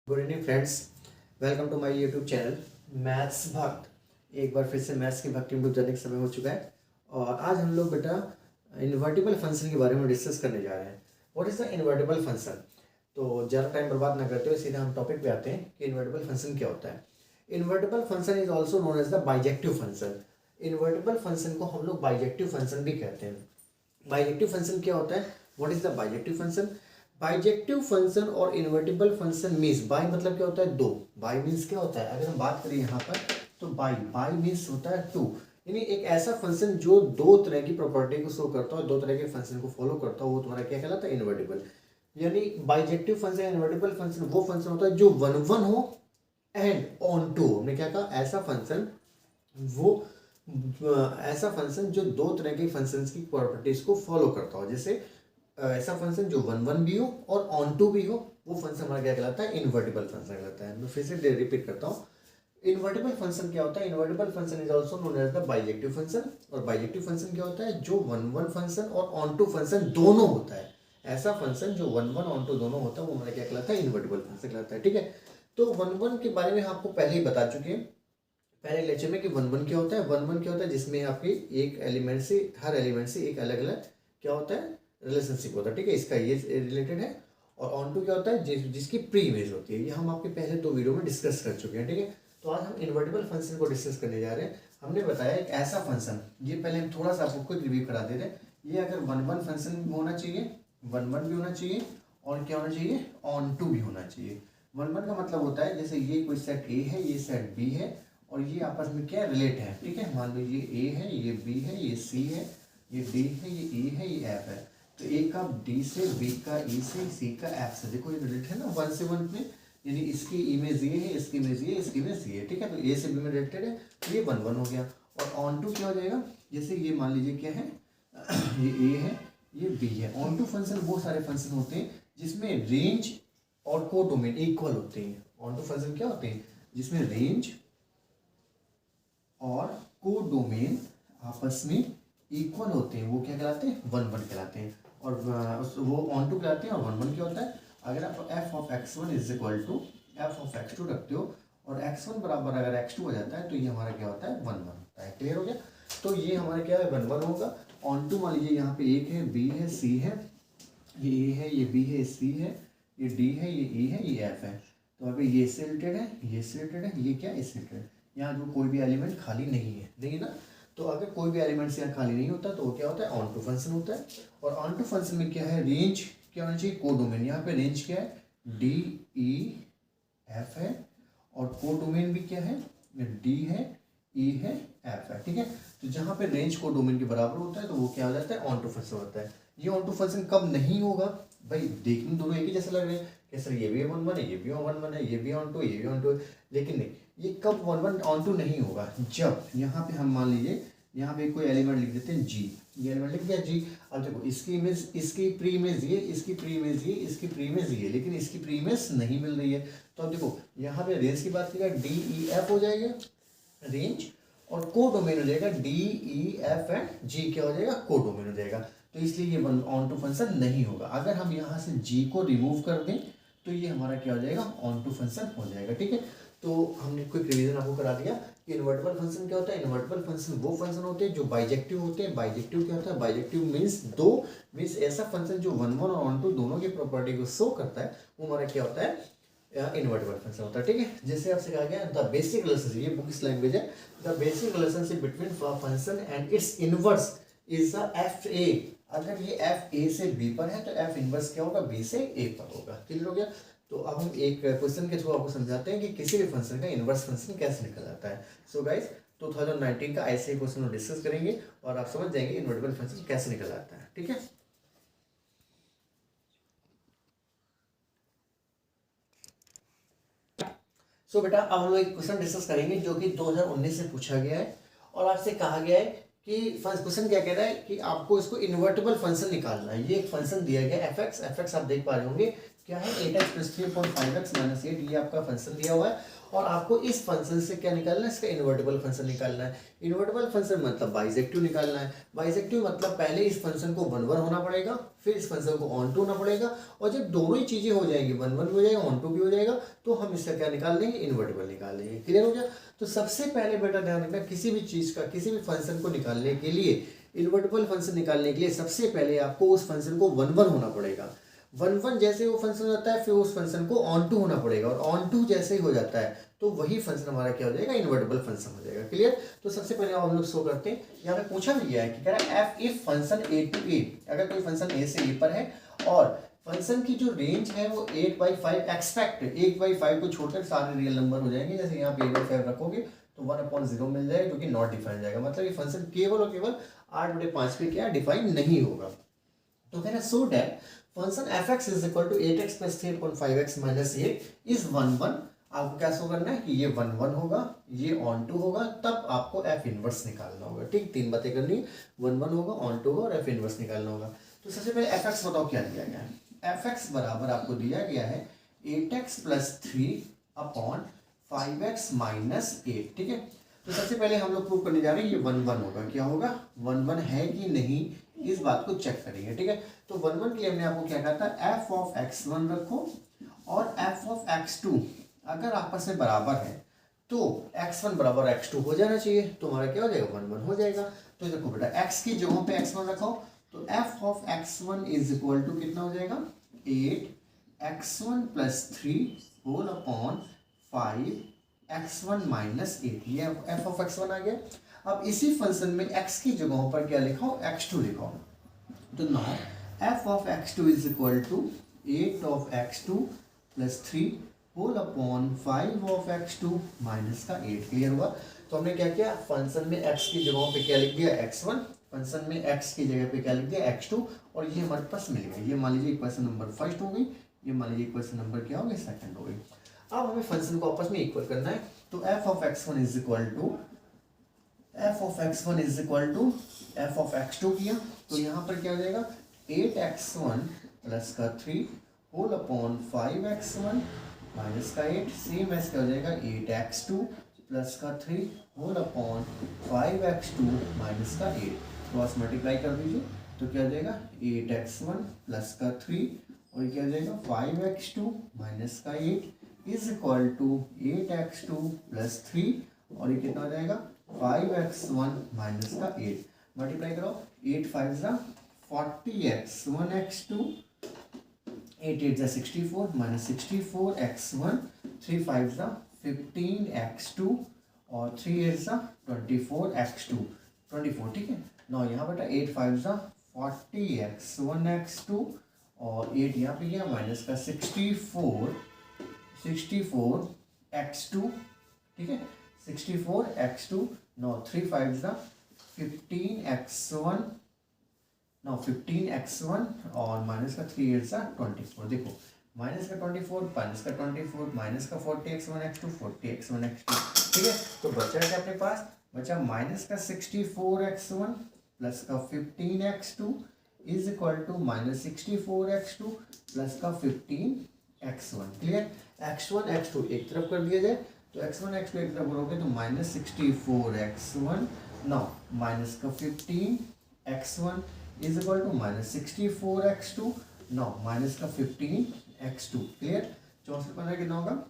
Good evening friends, welcome to my YouTube channel maths भक्त। एक बार फिर से मैथ्स की भक्ति में डूब जाने का समय हो चुका है और आज हम लोग बेटा इन्वर्टिबल फंक्शन के बारे में डिस्कस करने जा रहे हैं। What is the invertible function? तो ज़्यादा टाइम बर्बाद ना करते हुए सीधे हम टॉपिक पे आते हैं कि इन्वर्टिबल फंक्शन क्या होता है। Invertible function is also known as the bijective function. Invertible function को हम लोग बाइजेक्टिव फंक्शन भी कहते हैं। बाइजेक्टिव फंक्शन क्या होता है? What is the bijective function? Bijective function और इन्वर्टिबल फंक्शन मीन्स, बाई मतलब क्या होता है? दो। बाई मीन्स क्या होता है? अगर हम बात करें यहाँ पर तो बाई बाई मीन्स होता है टू, यानी एक ऐसा फंक्शन जो दो तरह की प्रॉपर्टी को शो करता है, दो तरह के फंक्शन को फॉलो करता है, वो तुम्हारा क्या कहलाता है? इन्वर्टिबल। यानी बाइजेक्टिव फंक्शन, इन्वर्टिबल फंक्शन वो फंक्शन होता है जो वन वन हो एंड ऑन टू। हमने क्या कहा? ऐसा फंक्शन वो ऐसा फंक्शन जो दो तरह के फंक्शंस की प्रॉपर्टीज को फॉलो करता हो। जैसे ऐसा फंक्शन जो वन वन भी हो और ऑन टू भी हो, वो फंक्शन हमारा क्या कहलाता है? इन्वर्टिबल फंक्शन कहलाता है। मैं फिर से रिपीट करता हूँ, इन्वर्टिबल फंक्शन क्या होता है? Invertible function is also known as the bijective function. और बाइजेक्टिव फंक्शन क्या होता है? जो वन वन फंक्शन और ऑन टू फंक्शन दोनों होता है। ऐसा फंक्शन जो वन वन ऑन टू दोनों होता है वो हमारा क्या कहलाता है? इन्वर्टिबल फंक्शन कहलाता है। ठीक है, तो वन वन के बारे में आपको पहले ही बता चुके हैं पहले लेक्चर में कि वन वन क्या होता है। वन वन क्या होता है? जिसमें आपके एक एलिमेंट से, हर एलिमेंट से एक अलग अलग क्या होता है? रिलेशनशिप होता है। ठीक है, इसका ये रिलेटेड है। और ऑन टू क्या होता है? जिसकी प्री इमेज होती है। ये हम आपके पहले दो वीडियो में डिस्कस कर चुके हैं। ठीक है, तो आज हम इन्वर्टिबल फंक्शन को डिस्कस करने जा रहे हैं। हमने बताया एक ऐसा फंक्शन, ये पहले हम थोड़ा सा आपको क्विक रिव्यू करा दे रहे हैं। ये अगर वन वन फंक्शन होना चाहिए, वन वन भी होना चाहिए और क्या होना चाहिए? ऑन टू भी होना चाहिए। वन वन का मतलब होता है जैसे ये कोई सेट ए है, ये सेट बी है और ये आपस में क्या रिलेट है। ठीक है, मान लो ये ए है, ये बी है, ये सी है, ये डी है, ये ई है, ये एफ है। तो ए का डी से, बी का ई से, सी का एफ से, देखो ये रिलेट है ना वन से वन में, यानी इसकी इमेज ये है, इसकी इमेज ये, इसकी इमेज ये है। ठीक है, तो ए से बी में रिलेटेड है तो ये वन वन हो गया। और ऑन टू क्या हो जाएगा? जैसे ये मान लीजिए क्या है, ये ए है, ये बी है। ऑन टू फंक्शन वो सारे फंक्शन होते हैं जिसमें रेंज और को डोमेन इक्वल होते हैं। ऑन टू फंक्शन क्या होते हैं? जिसमें रेंज और को डोमेन आपस में इक्वल होते हैं, वो क्या कहलाते हैं? वन वन कहलाते हैं। और वो ऑन टू कहलाते हैं। और वन वन क्या होता है? अगर आप f of x one is equal to f of x two रखते हो और एक्स वन बराबर अगर एक्स टू हो जाता है तो ये हमारा क्या होता है? वन वन होता है। क्लियर हो गया? तो ये हमारा क्या है? वन वन होगा। ऑन टू मान लीजिए यहाँ पे एक है, बी है, सी है, ये ए है, ये बी है, सी है, ये डी है, ये ई है, ये एफ है। तो अभी ये इससे रिलेटेड है, ये इससे रिलेटेड है, ये क्या इससे रिलेटेड है। यहाँ जो कोई भी एलिमेंट खाली नहीं है, नहीं ना? तो अगर कोई भी एलिमेंट यहाँ खाली नहीं होता तो वो क्या होता है? ऑन टू फंक्शन होता है। और ऑन टू फंक्शन में क्या है? रेंज क्या होना चाहिए? को डोमेन। यहाँ पे रेंज क्या है? डी ई एफ है। और को डोमेन भी क्या है? डी है, ई है, एफ है। ठीक है, तो जहाँ पे रेंज को डोमेन के बराबर होता है तो वो क्या हो जाता है? ऑन टू फंक्शन होता है। ये ऑन टू फंक्शन कब नहीं होगा? भाई देखने दोनों एक ही जैसे लग रहे हैं कि सर ये भी वन वन है, ये भी वन वन है, ये भी ऑन टू, ये भी ऑन टू है, लेकिन नहीं, ये कब वन वन ऑन टू नहीं होगा? जब यहाँ पे हम मान लीजिए यहाँ पे कोई एलिमेंट लिख देते हैं जी, ये एलिमेंट लिख दिया जी। अब देखो इसकी इमेज, इसकी प्री इमेज ये, इसकी प्री इमेज ये, इसकी प्री इमेज ये, लेकिन इसकी प्री इमेज नहीं मिल रही है। तो अब देखो यहाँ पे रेंज की बात करेगा, डी ई एफ हो जाएगा रेंज, और को डोमेन हो जाएगा डी ई एफ एंड जी, क्या हो जाएगा? को डोमेन हो जाएगा। तो इसलिए ये ऑन टू फंक्शन नहीं होगा। अगर हम यहाँ से जी को रिमूव कर दें तो ये हमारा क्या हो जाएगा? ऑन टू फंक्शन हो जाएगा। ठीक है, तो हमने क्विक रिवीजन आपको करा दिया कि इन्वर्टिबल फंक्शन क्या होता है। इन्वर्टिबल फंक्शन वो फंक्शन होते हैं जो बाइजेक्टिव होते हैं। बाइजेक्टिव क्या होता है? बाइजेक्टिव मीन्स दो, मीन्स ऐसा फंक्शन जो वन वन और ऑन टू दोनों की प्रॉपर्टी को शो करता है, वो हमारा क्या होता है? इन्वर्टिबल फंक्शन होता है। ठीक है, जैसे आपसे कहा गया द बेसिक रिलेशनशिप, ये बुक की लैंग्वेज है, the basic relationship between function and it's inverse is the F A. अगर ये एफ ए से बी पर है तो एफ इनवर्स क्या होगा? बी से ए पर होगा। क्लियर हो गया? तो अब हम एक क्वेश्चन के थ्रू आपको समझाते हैं कि किसी भी फंक्शन का इनवर्स फंक्शन कैसे निकल आता है। सो गाइस 2019 का ऐसे ही क्वेश्चन डिस्कस करेंगे और आप समझ जाएंगे इन्वर्टिबल फंक्शन कैसे निकल आता है। ठीक है, सो बेटा अब हम लोग एक क्वेश्चन डिस्कस करेंगे जो कि 2019 से पूछा गया है और आपसे कहा गया है कि क्वेश्चन क्या कह रहा है कि आपको इसको इन्वर्टिबल फंक्शन निकालना है। ये एक फंक्शन दिया गया एफ एक्स आप देख पा रहे होंगे क्या है 8x प्लस 3/5x माइनस 8, ये आपका फंक्शन दिया हुआ है और आपको इस फंक्शन से क्या निकालना है, इसका इन्वर्टिबल फंक्शन निकालना है। इन्वर्टिबल फंक्शन मतलब बाइसेक्टिव निकालना है। बाइसेक्टिव मतलब पहले इस फंक्शन को 1 1 होना पड़ेगा, फिर इस फंक्शन को ऑन टू होना पड़ेगा, और जब दोनों ही चीजें हो जाएंगी, 1 1 भी हो जाएगा, ऑन टू भी हो जाएगा, तो हम इसका क्या निकाल लेंगे, इन्वर्टिबल निकाल लेंगे। क्लियर हो गया। तो सबसे पहले बेटा ध्यान रखना, किसी भी चीज का, किसी भी फंक्शन को निकालने के लिए, इन्वर्टिबल फंक्शन निकालने के लिए सबसे पहले आपको उस फंक्शन को 1 1 होना पड़ेगा। 1 1 जैसे वो फंक्शन होता है, फिर उस फंक्शन को ऑन टू होना पड़ेगा, और ऑन टू जैसे ही हो जाता है तो वही फंक्शन हमारा क्या हो जाएगा, इन्वर्टिबल फंक्शन हो जाएगा। क्लियर। तो सबसे पहले हम लोग शो करते हैं, यहाँ पे पूछा भी गया है कि कह रहा है F if function A to A, अगर कोई फंक्शन ए से ए पर है और फंक्शन की जो रेंज है वो 8/5 एक्सपेक्ट 8/5 को छोड़कर सारे रियल नंबर हो जाएंगे। जैसे यहाँ पे 8/5 रखोगे तो 1/0 मिल जाएगा, जो कि नॉट डिफाइन जाएगा, मतलब ये फंक्शन केवल और केवल 8/5 पे क्या डिफाइन नहीं होगा। तो कह रहा है so that function fx is equal to 8x plus 3/5x minus 8 is 1 1। आपको क्या शो करना है कि ये 1 1 होगा, ये ऑन टू होगा, तब आपको f इनवर्स निकालना होगा। ठीक, तीन बातें करनी है, 1 1 होगा, ऑन टू होगा और f इनवर्स निकालना होगा। तो सबसे पहले fx बताओ क्या दिया गया है। fx बराबर आपको दिया गया है 8x प्लस 3/5x माइनस 8। ठीक है, तो सबसे पहले हम लोग प्रूव करने जा रहे हैं ये 1 1 होगा। क्या होगा, 1 1 है कि नहीं, इस बात को चेक करेंगे। ठीक है, तो 1 1 के लिए हमने आपको क्या कहा था, f ऑफ x1 रखो और f ऑफ x2 अगर आपस में बराबर है तो x1 बराबर x2 हो जाना चाहिए, तो हमारा क्या हो जाएगा, 1 1 हो जाएगा। तो देखो बेटा, x की जगहों पे x1 रखो, तो f of x1 is equal to कितना हो जाएगा, 8x1 plus 3 whole upon 5x1 minus 8, ये f ऑफ x1 आ गया। अब इसी फंक्शन में x की जगहों पर क्या लिखाओ, x2 लिखाओ। तो now f of x2 is equal to 8 of x2 plus 3 whole upon 5 of x2 minus का 8। क्लियर हुआ। तो हमने क्या किया, फंक्शन में x की जगहों पे क्या लिख दिया, x1, फंक्शन में x की जगह पे क्या लिख दिया, x2, और ये हमारे पास मिल गया। ये मान लीजिए इक्वेशन नंबर फर्स्ट हो गई, ये मान लीजिए इक्वेशन नंबर क्या हो गई, सेकंड हो गई। अब हमें फंक्शन को आपस में इक्वल करना है, तो f of x1 is equal to f of x1 is equal to f of x2 किया, तो यहाँ पर क्या हो जाएगा, 8x1 प्लस का 3 होल अपॉन 5x1 माइनस का 8, सेम एस क्या हो जाएगा, 8x2 प्लस का 3 होल अपॉन 5x2 माइनस का 8। क्रॉस मल्टीप्लाई कर दीजिए, तो क्या हो जाएगा, 8x1 प्लस का 3 और क्या हो जाएगा, 5x2 माइनस का 8 is equal to 8x2 plus 3 और ये कितना हो जाएगा, 5x1 माइनस का 8। मल्टीप्लाई करो, 8 5 जा 40x1 x2, 8 8 जा 64 माइनस 64x1, 3 5 जा 15x2 और 3 8 जा 24x2, 24। ठीक है, ना यहाँ बेटा 8 5 जा 40x1 x2 और 8 यहाँ पे गया माइनस का 64x2। ठीक है, 64x2, नो 3 5 जा 15x1, नो 15x1 और माइनस का 3 8 जा 24। देखो माइनस का 24 माइनस का 24 माइनस का 40x1 x2 40x1 x2। ठीक है, तो बचा क्या अपने पास, बचा माइनस का 64x1 प्लस का 15x2 is equal to minus 64x2 plus का 15x1। क्लियर, x1 x2 एक तरफ कर दिया जाए, तो x1 x2 एक तरफ करोगे तो माइनस 64x1, नो माइनस का 15x1 is equal to minus 64x2, no minus का 15x2। क्लियर, 64 15 कितना होगा,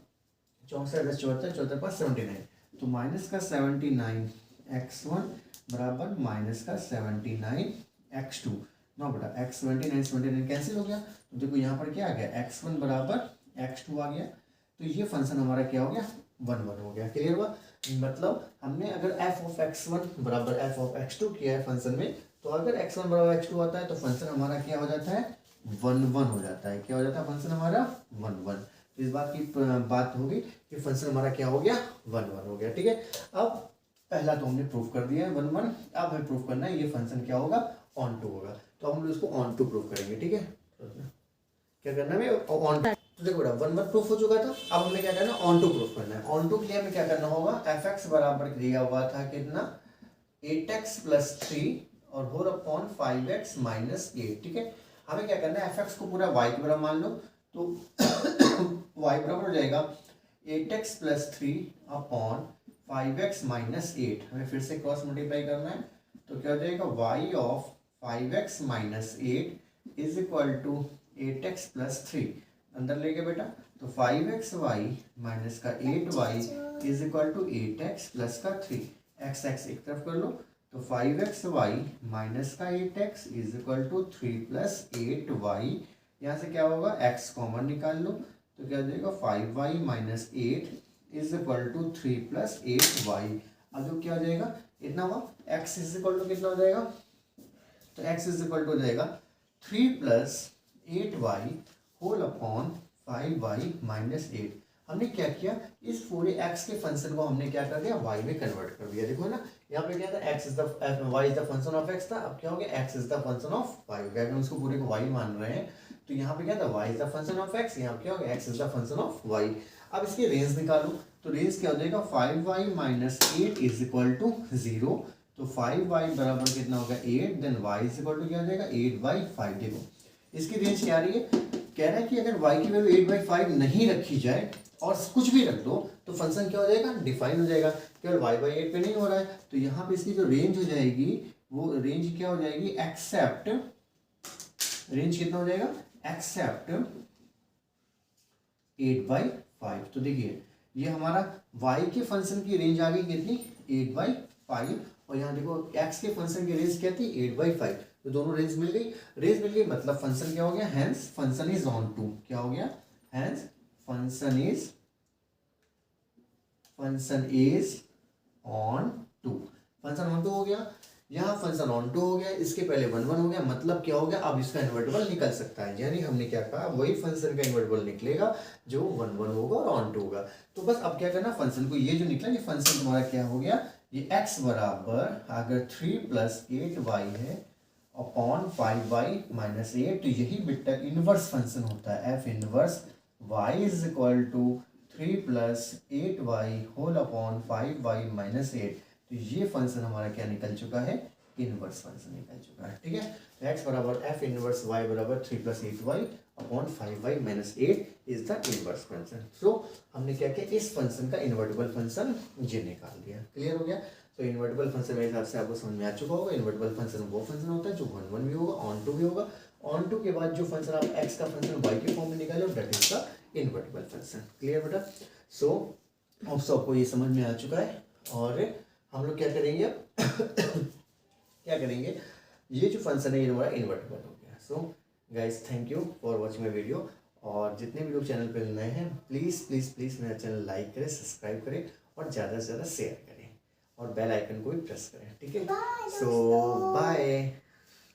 64 10 74 74 पास 79, तो माइनस का 79x1 बराबर माइनस का 79x2। नो बेटा x 79 79 कैंसिल हो गया, तो देखो यहाँ पर क्या आ गया, x1 बराबर x2 आ गया, तो ये फंक्शन हमारा क्या हो गया, 1 1 हो गया। क्लियर हुआ, मतलब हमने अगर f ऑफ x1 बराबर f ऑफ x2 किया है फंक्शन में, तो अगर x1 बराबर x2 आता है तो फंक्शन हमारा क्या हो जाता है, 1 1 हो जाता है। क्या हो जाता है फंक्शन हमारा, 1 1। तो इस बात की बात होगी कि फंक्शन हमारा क्या हो गया, 1 1 हो गया। ठीक है, अब पहला तो हमने प्रूफ कर दिया है 1 1, अब हमें प्रूफ करना है ये फंक्शन क्या होगा, ऑन टू होगा, तो हम लोग इसको ऑन टू प्रूफ करेंगे। ठीक है, क्या करना है, ऑन। तो देखो बेटा 1 1 प्रूफ हो चुका था, अब हमें क्या करना है, ऑन टू प्रूफ करना है। ऑन टू के लिए हमें क्या करना होगा, fx बराबर दिया हुआ था कितना, 8x प्लस 3 और होल अपॉन 5x माइनस 8। ठीक है, हमें क्या करना है, fx को पूरा y के बराबर मान लो, तो y बराबर हो जाएगा 8x plus 3 upon 5x minus 8। हमें फिर से क्रॉस मल्टीप्लाई करना है, तो क्या हो जाएगा y of 5x minus 8 is equal to 8x plus 3। अंदर लेके बेटा, तो 5xy माइनस का 8y is equal to 8x plus का 3। x एक तरफ कर लो, तो 5xy माइनस का 8x is equal to 3 plus 8y। यहाँ से क्या होगा, x कॉमन निकाल लो, तो क्या हो जाएगा 5y minus 8 is equal to 3 plus 8y। अब जो क्या हो जाएगा, इतना हुआ, x इज इक्वल टू कितना हो जाएगा, तो x इज इक्वल टू हो जाएगा 3 plus 8y whole upon 5y minus 8। हमने क्या किया, इस पूरे x के फंक्शन को हमने क्या कर दिया, y में कन्वर्ट कर दिया। देखो ना, यहाँ पे क्या था, y is the function of x था, अब क्या हो गया, x is the function of y। अगर हम उसको पूरे को y मान रहे हैं, तो यहाँ पे क्या था, y is the function of x, यहाँ पे क्या हो गया, x is the function of y। अब इसकी रेंज निकालो, तो रेंज क्या हो जाएगा, 5y minus 8 is equal to 0। तो 5y बराबर कितना होगा 8, then y is equal to क्या हो जाएगा 8/5। देखो इसकी रेंज क्या आ रही है, कह रहा है कि अगर y की वैल्यू 8/5 नहीं रखी जाए और कुछ भी रख दो, तो फंक्शन क्या हो जाएगा, डिफाइन हो जाएगा। केवल y/8 पे नहीं हो रहा है, तो यहाँ पे इसकी जो रेंज हो जाएगी, वो रेंज क्या हो जाएगी, एक्सेप्ट, रेंज कितना हो जाएगा, एक्सेप्ट 8/5। तो देखिए ये हमारा y के फंक्शन की रेंज आ गई कितनी, 8/5, और यहाँ देखो x के फंक्शन की रेंज क्या थी, 8/5। तो दोनों रेंज मिल गई, रेंज मिल गई, मतलब फंक्शन क्या हो गया, hence function is onto. क्या हो गया, hence function is onto. Function onto हो गया, यहाँ फंक्शन ऑन टू हो गया, इसके पहले 1 हो गया, मतलब क्या हो गया, अब इसका इन्वर्टिबल निकल सकता है। यानी हमने क्या कहा, वही फंक्शन का इन्वर्टिबल निकलेगा जो 1 होगा और ऑन टू होगा। तो बस अब क्या करना, फंक्शन को, ये जो निकला, ये फंक्शन तुम्हारा क्या हो गया, ये x बराबर अगर 3 प्लस 8y है अपॉन 5y माइनस 8, तो यही बेटा इनवर्स फंक्शन होता है, f inverse y is equal to 3 plus 8y whole upon 5y minus 8। तो ये फंक्शन हमारा क्या निकल चुका है, इनवर्स फंक्शन निकल चुका है। ठीक है, तो x बराबर f इनवर्स y बराबर 3 plus 8y upon 5y minus 8 is the inverse function. So हमने क्या किया, इस फंक्शन का इन्वर्टिबल फंक्शन ये निकाल दिया। क्लियर हो गया। तो इन्वर्टिबल फंक्शन मेरे हिसाब से आपको समझ में आ चुका होगा। इन्वर्टिबल फंक्शन वो फंक्शन होता है जो 1 भी होगा, ऑन टू भी होगा, ऑन टू के बाद जो फंक्शन आप x का फंक्शन y के फॉर्म में निकाले, that is the invertible function. Clear बेटा। सो अब सबको ये समझ में आ चुका है, और हम लोग क्या करेंगे अब क्या करेंगे, ये जो फंक्शन है ये हमारा इन्वर्टिबल हो गया। So guys, thank you for watching my video. और जितने भी लोग चैनल पर नए हैं, प्लीज़ प्लीज़ प्लीज़ मेरा चैनल लाइक करें, सब्सक्राइब करें और ज़्यादा से ज़्यादा शेयर करें, और बेल आइकन को भी प्रेस करें। ठीक है, सो बाय।